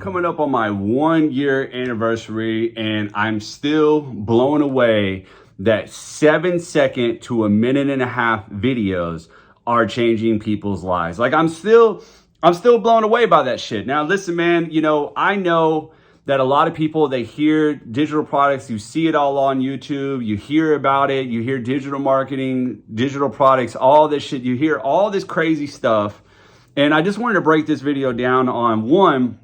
coming up on my 1 year anniversary and I'm still blown away that 7 second to a minute and a half videos are changing people's lives. Like I'm still blown away by that shit. Now listen, man, I know that a lot of people, they hear digital products, you see it all on YouTube, you hear about it, you hear digital marketing, digital products, all this shit, you hear all this crazy stuff. And I just wanted to break this video down on one,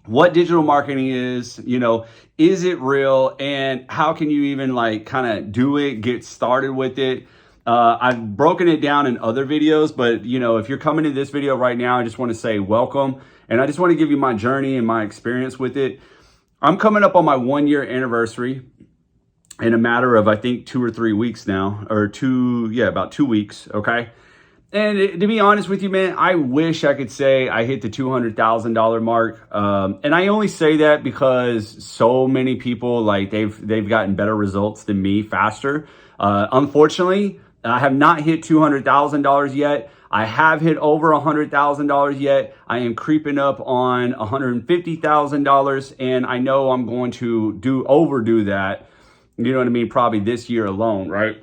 what digital marketing is it real, and how can you even kind of do it, get started with it. I've broken it down in other videos, but if you're coming to this video right now, I just want to say welcome. And I just want to give you my journey and my experience with it. I'm coming up on my 1 year anniversary in a matter of, I think, 2 or 3 weeks now, or about 2 weeks. Okay. And to be honest with you, man, I wish I could say I hit the $200,000 mark. And I only say that because so many people, they've gotten better results than me faster. Unfortunately, I have not hit $200,000 yet. I have hit over $100,000 yet. I am creeping up on $150,000, and I know I'm going to overdo that. You know what I mean? Probably this year alone, right?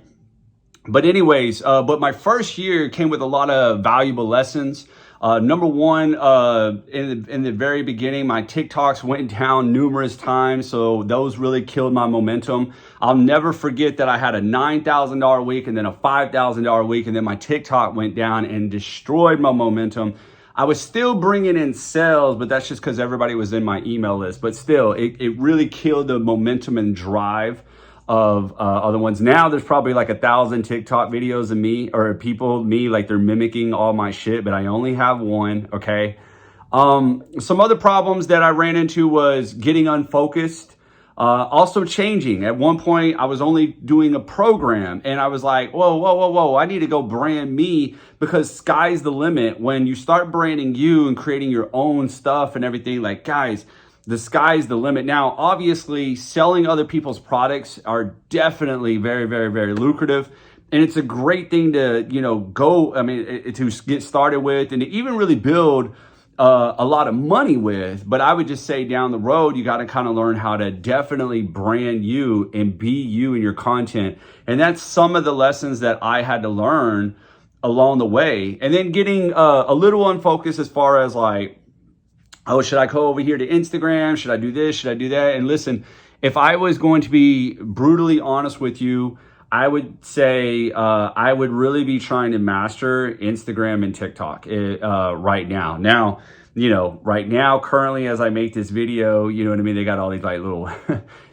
But anyways, but my first year came with a lot of valuable lessons. Number one, in the very beginning, my TikToks went down numerous times. So those really killed my momentum. I'll never forget that I had a $9,000 week and then a $5,000 week. And then my TikTok went down and destroyed my momentum. I was still bringing in sales, but that's just because everybody was in my email list. But still, it really killed the momentum and drive of other ones. Now there's probably like 1,000 TikTok videos of me or people, like they're mimicking all my shit, but I only have one. Okay. Some other problems that I ran into was getting unfocused, also changing. At one point I was only doing a program and I was like, whoa, I need to go brand me, because sky's the limit. When you start branding you and creating your own stuff and everything, like, guys, the sky's the limit. Now, obviously, selling other people's products are definitely very, very, very lucrative. And it's a great thing to, to get started with and to even really build a lot of money with. But I would just say down the road, you got to kind of learn how to definitely brand you and be you in your content. And that's some of the lessons that I had to learn along the way. And then getting a little unfocused as far as oh, should I go over here to Instagram? Should I do this? Should I do that? And listen, if I was going to be brutally honest with you, I would say I would really be trying to master Instagram and TikTok right now. Now, right now, currently, as I make this video, you know what I mean? They got all these little,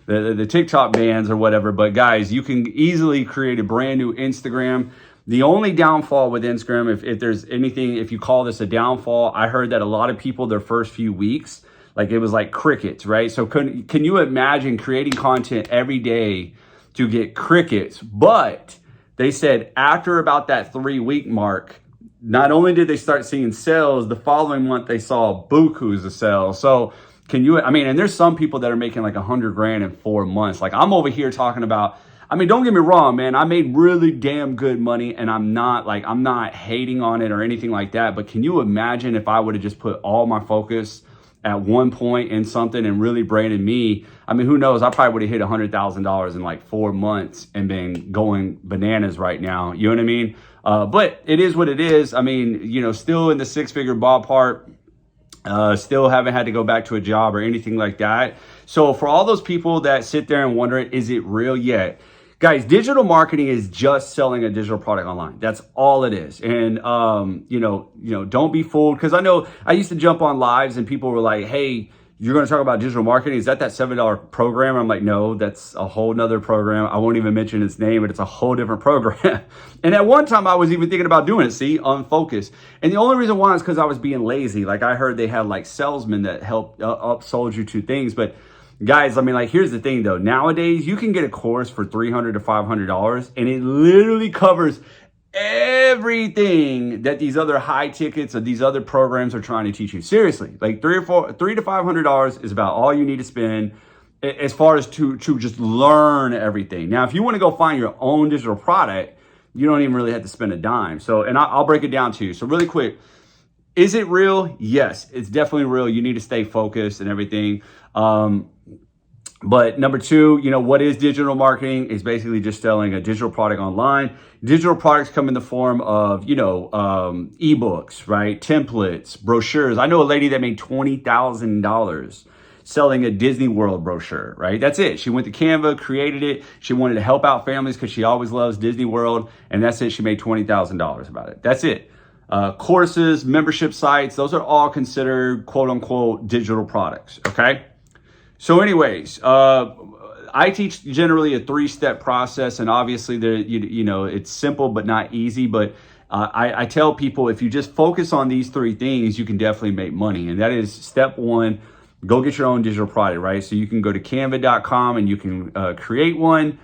the TikTok bans or whatever. But guys, you can easily create a brand new Instagram. The only downfall with Instagram, if there's anything, if you call this a downfall, I heard that a lot of people, their first few weeks, it was like crickets, right? So can you imagine creating content every day to get crickets? But they said after about that 3-week mark, not only did they start seeing sales, the following month they saw bukus of sales. So and there's some people that are making like $100,000 in 4 months. I'm over here talking about, don't get me wrong, man. I made really damn good money, and I'm not hating on it or anything like that. But can you imagine if I would have just put all my focus at one point in something and really branded me? Who knows? I probably would have hit $100,000 in 4 months and been going bananas right now. You know what I mean? But it is what it is. Still in the 6-figure ballpark. Still haven't had to go back to a job or anything like that. So for all those people that sit there and wonder, is it real yet? Guys, digital marketing is just selling a digital product online. That's all it is. And, don't be fooled. Because I know I used to jump on lives and people were like, hey, you're going to talk about digital marketing? Is that $7 program? I'm like, no, that's a whole nother program. I won't even mention its name, but it's a whole different program. And at one time I was even thinking about doing it. See, unfocused. And the only reason why is because I was being lazy. I heard they had salesmen that help upsold you to things. But guys, here's the thing though. Nowadays, you can get a course for $300 to $500, and it literally covers everything that these other high tickets or these other programs are trying to teach you. Seriously, $300 to $500 is about all you need to spend as far as to just learn everything. Now, if you want to go find your own digital product, you don't even really have to spend a dime. So, and I'll break it down to you. So really quick, Is it real? Yes, it's definitely real. You need to stay focused and everything. But number two, what is digital marketing? It's basically just selling a digital product online. Digital products come in the form of, ebooks, right? Templates, brochures. I know a lady that made $20,000 selling a Disney World brochure, right? That's it. She went to Canva, created it. She wanted to help out families because she always loves Disney World. And that's it. She made $20,000 about it. That's it. Courses, membership sites, those are all considered quote unquote digital products. Okay. So anyways, I teach generally a 3-step process, and obviously it's simple but not easy. But I tell people, if you just focus on these 3 things, you can definitely make money. And that is step 1, go get your own digital product, right? So you can go to canva.com and you can create one.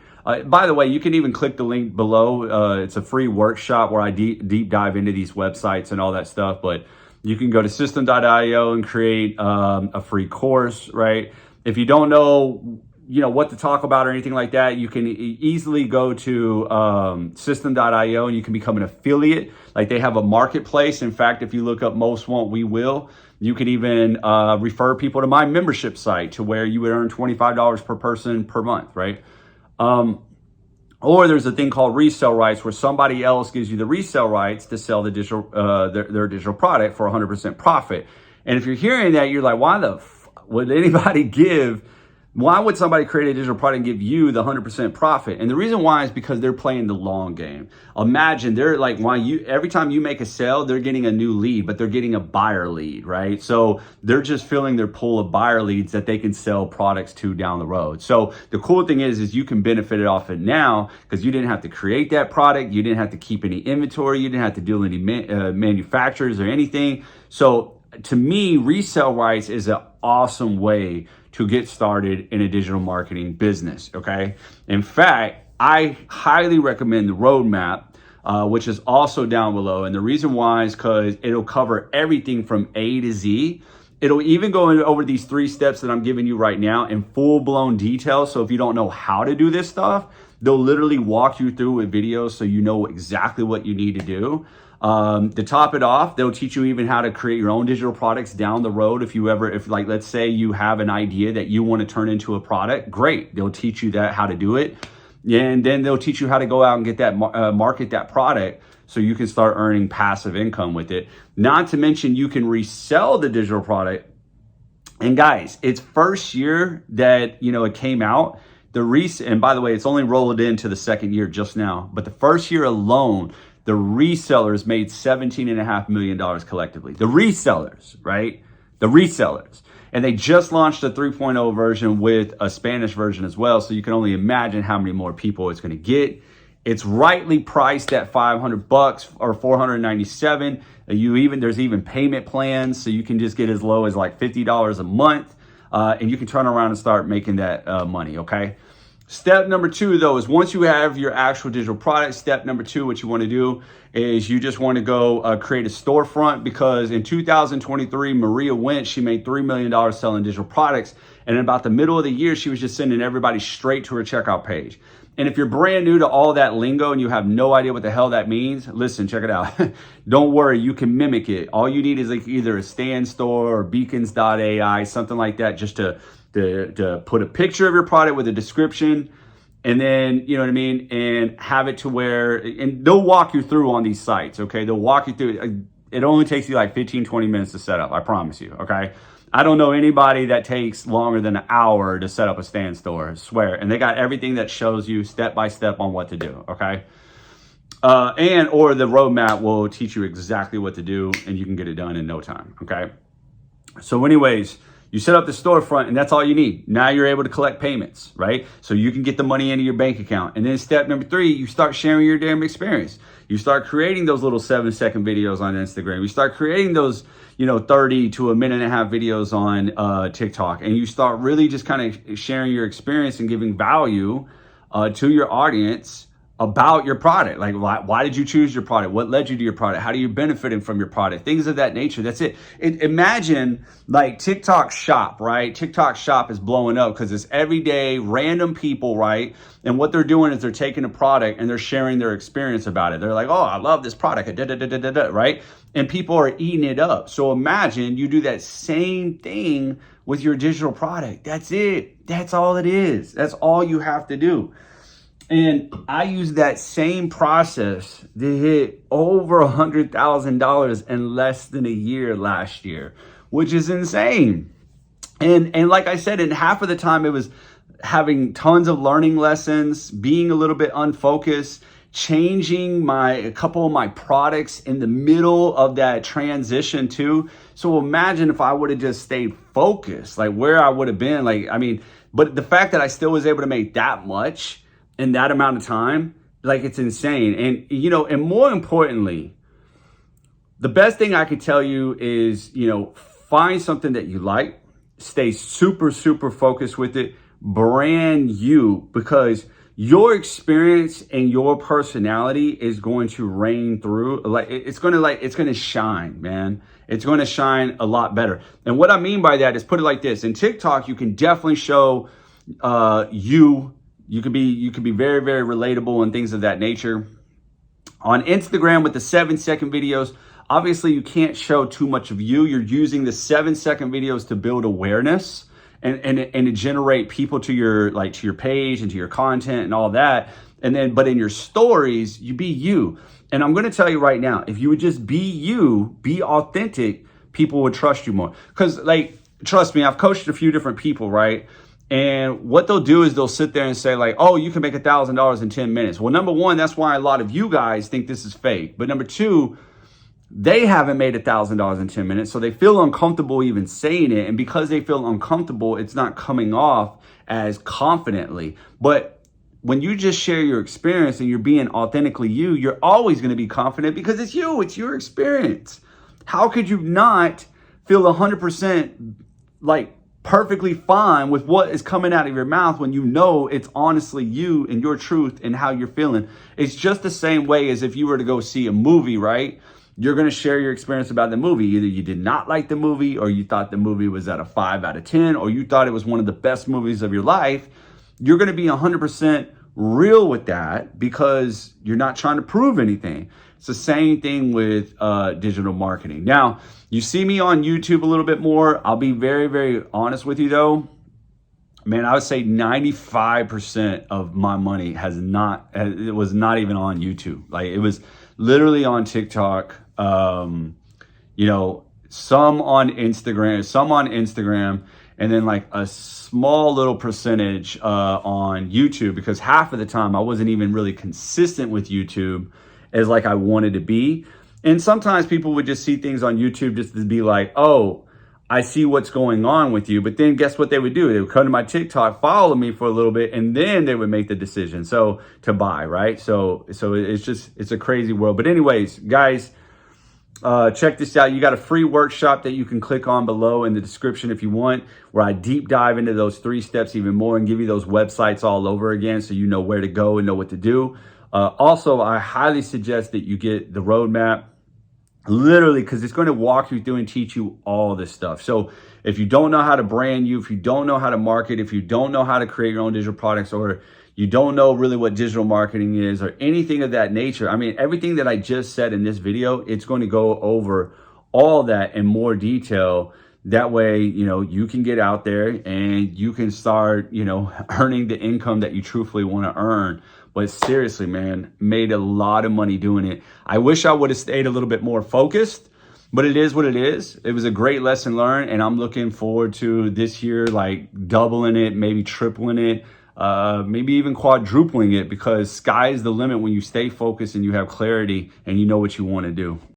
By the way, you can even click the link below. It's a free workshop where I deep dive into these websites and all that stuff. But you can go to system.io and create a free course, right? If you don't know, what to talk about or anything like that, you can easily go to system.io and you can become an affiliate. Like, they have a marketplace. In fact, if you look up Most Won't, We Will, you can even refer people to my membership site to where you would earn $25 per person per month, right? Or there's a thing called resale rights, where somebody else gives you the resale rights to sell the digital their digital product for 100% profit. And if you're hearing that, you're like, why would somebody create a digital product and give you the 100% profit? And the reason why is because they're playing the long game. Imagine they're like, every time you make a sale, they're getting a new lead, but they're getting a buyer lead, right? So they're just filling their pool of buyer leads that they can sell products to down the road. So the cool thing is you can benefit off it now, because you didn't have to create that product. You didn't have to keep any inventory. You didn't have to deal with any manufacturers or anything. So to me, resale rights is an awesome way to get started in a digital marketing business, okay? In fact, I highly recommend the roadmap, which is also down below. And the reason why is because it'll cover everything from A to Z. It'll even go over these 3 steps that I'm giving you right now in full-blown detail. So if you don't know how to do this stuff, they'll literally walk you through with videos so you know exactly what you need to do. To top it off, they'll teach you even how to create your own digital products down the road. If let's say you have an idea that you want to turn into a product, great. They'll teach you how to do it. And then they'll teach you how to go out and get that, market that product so you can start earning passive income with it. Not to mention, you can resell the digital product. And guys, it's first year that, it came out. And by the way, it's only rolled into the second year just now, but the first year alone, the resellers made $17.5 million collectively. The resellers, right? The resellers. And they just launched a 3.0 version with a Spanish version as well. So you can only imagine how many more people it's going to get. It's rightly priced at $500 or $497. There's even payment plans. So you can just get as low as like $50 a month. And you can turn around and start making that money, okay? Step number 2, though, is once you have your actual digital product, step number 2, what you want to do is you just want to go create a storefront, because in 2023, Maria Wentz, she made $3 million selling digital products. And in about the middle of the year, she was just sending everybody straight to her checkout page. And if you're brand new to all that lingo and you have no idea what the hell that means, listen, check it out. Don't worry, you can mimic it. All you need is like either a Stan Store or beacons.ai, something like that, just to put a picture of your product with a description, and then, you know what I mean, and have it to where, and they'll walk you through on these sites, okay? They'll walk you through. It only takes you like 15, 20 minutes to set up, I promise you, okay? I don't know anybody that takes longer than an hour to set up a Stan Store, I swear. And they got everything that shows you step by step on what to do, okay? Or the roadmap will teach you exactly what to do, and you can get it done in no time, okay? So anyways, you set up the storefront, and that's all you need. Now you're able to collect payments, right? So you can get the money into your bank account. And then step number 3, you start sharing your damn experience. You start creating those little 7-second videos on Instagram. You start creating those, 30 to a minute and a half videos on TikTok. And you start really just kind of sharing your experience and giving value to your audience about your product. Like, why did you choose your product? What led you to your product? How are you benefiting from your product? Things of that nature. That's it. Imagine like TikTok Shop, right? TikTok Shop is blowing up because it's everyday random people, right? And what they're doing is they're taking a product and they're sharing their experience about it. They're like, oh, I love this product, right? And people are eating it up. So imagine you do that same thing with your digital product. That's it. That's all it is. That's all you have to do. And I used that same process to hit over $100,000 in less than a year last year, which is insane. And like I said, in half of the time it was having tons of learning lessons, being a little bit unfocused, changing a couple of my products in the middle of that transition too. So imagine if I would have just stayed focused, like where I would have been. But the fact that I still was able to make that much in that amount of time, like, it's insane. And, and more importantly, the best thing I could tell you is, find something that you like, stay super, super focused with it, brand you, because your experience and your personality is going to reign through. It's going to shine, man. It's going to shine a lot better. And what I mean by that is, put it like this. In TikTok, you can definitely show you could be very, very relatable and things of that nature. On Instagram with the 7-second videos, obviously you can't show too much of you. You're using the 7-second videos to build awareness and to generate people to your page and to your content and all that. But in your stories, you be you. And I'm going to tell you right now, if you would just be you, be authentic, people would trust you more. Because, trust me, I've coached a few different people, right? And what they'll do is they'll sit there and say like, oh, you can make $1,000 in 10 minutes. Well, number one, that's why a lot of you guys think this is fake. But number two, they haven't made $1,000 in 10 minutes. So they feel uncomfortable even saying it. And because they feel uncomfortable, it's not coming off as confidently. But when you just share your experience and you're being authentically you, you're always going to be confident because it's you, it's your experience. How could you not feel 100% perfectly fine with what is coming out of your mouth when you know it's honestly you and your truth and how you're feeling? It's just the same way as if you were to go see a movie, right? You're going to share your experience about the movie. Either you did not like the movie, or you thought the movie was at a 5 out of 10, or you thought it was one of the best movies of your life. You're going to be 100% real with that because you're not trying to prove anything. It's the same thing with digital marketing. Now, you see me on YouTube a little bit more. I'll be very, very honest with you though. Man, I would say 95% of my money it was not even on YouTube. It was literally on TikTok, some on Instagram, and then a small little percentage on YouTube, because half of the time I wasn't even really consistent with YouTube as I wanted to be. And sometimes people would just see things on YouTube just to be like, oh, I see what's going on with you. But then guess what they would do? They would come to my TikTok, follow me for a little bit, and then they would make the decision to buy, right? So it's a crazy world. But anyways, guys, check this out. You got a free workshop that you can click on below in the description if you want, where I deep dive into those 3 steps even more and give you those websites all over again so you know where to go and know what to do. Also, I highly suggest that you get the roadmap, literally, because it's going to walk you through and teach you all this stuff. So if you don't know how to brand you, if you don't know how to market, if you don't know how to create your own digital products, or you don't know really what digital marketing is or anything of that nature, I mean, everything that I just said in this video, it's going to go over all that in more detail. That way, you can get out there and you can start, earning the income that you truthfully want to earn. But seriously, man, made a lot of money doing it. I wish I would have stayed a little bit more focused, but it is what it is. It was a great lesson learned, and I'm looking forward to this year, doubling it, maybe tripling it, maybe even quadrupling it, because sky's the limit when you stay focused and you have clarity and you know what you want to do.